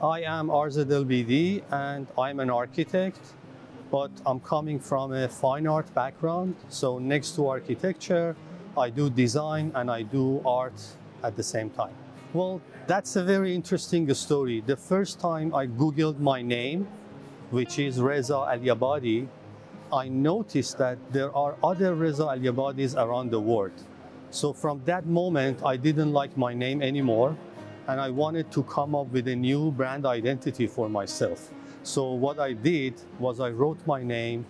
I am RZLBD and I'm an architect, but I'm coming from a fine art background. So next to architecture, I do design and I do art at the same time. Well, that's a very interesting story. The first time I Googled my name, which is Reza Al-Yabadi, I noticed that there are other Reza Al-Yabadis around the world. So from that moment, I didn't like my name anymore, and I wanted to come up with a new brand identity for myself. So what I did was I wrote my name,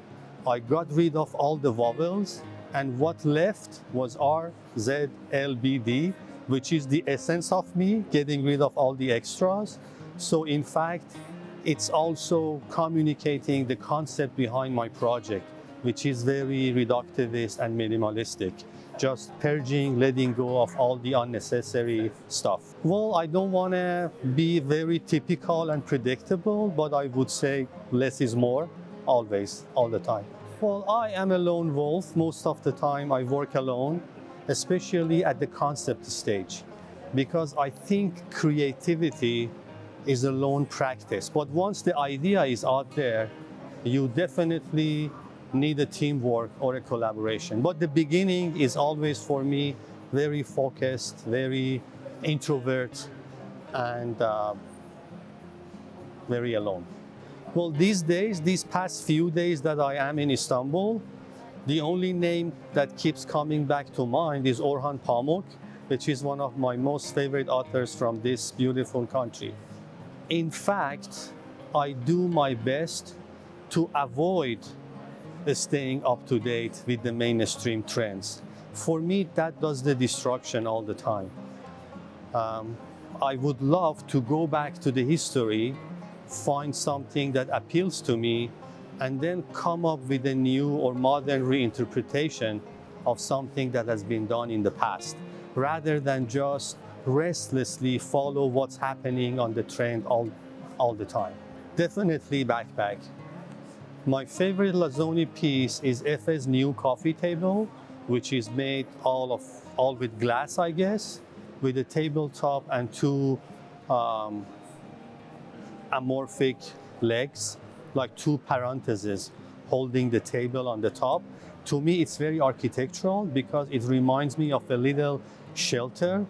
I got rid of all the vowels, and what left was RZLBD, which is the essence of me, getting rid of all the extras. So in fact, it's also communicating the concept behind my project, which is very reductivist and minimalistic. Just purging, letting go of all the unnecessary stuff. Well, I don't want to be very typical and predictable, but I would say less is more, always, all the time. Well, I am a lone wolf. Most of the time I work alone, especially at the concept stage, because I think creativity is a lone practice. But once the idea is out there, you definitely need a teamwork or a collaboration. But the beginning is always, for me, very focused, very introvert, and very alone. Well, these past few days that I am in Istanbul, the only name that keeps coming back to mind is Orhan Pamuk, which is one of my most favorite authors from this beautiful country. In fact, I do my best to avoid staying up to date with the mainstream trends. For me, that does the destruction all the time. I would love to go back to the history, find something that appeals to me, and then come up with a new or modern reinterpretation of something that has been done in the past, rather than just restlessly follow what's happening on the trend all the time. Definitely backpack. My favorite LAZZONI piece is Efe's new coffee table, which is made all with glass, I guess, with a tabletop and two amorphic legs, like two parentheses holding the table on the top. To me, it's very architectural because it reminds me of a little shelter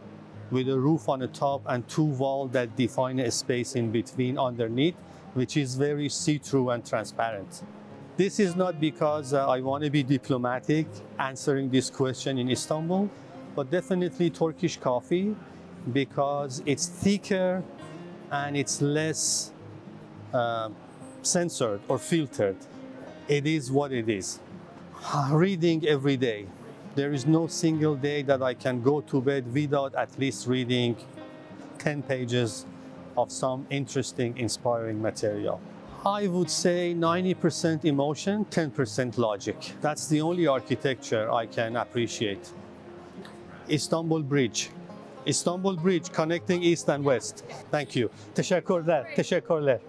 with a roof on the top and two walls that define a space in between underneath, which is very see-through and transparent. This is not because I want to be diplomatic answering this question in Istanbul, but definitely Turkish coffee, because it's thicker and it's less censored or filtered. It is what it is. Reading every day. There is no single day that I can go to bed without at least reading 10 pages of some interesting, inspiring material. I would say 90% emotion, 10% logic. That's the only architecture I can appreciate. Istanbul Bridge. Istanbul Bridge connecting East and West. Thank you. Teşekkürler. Teşekkürler.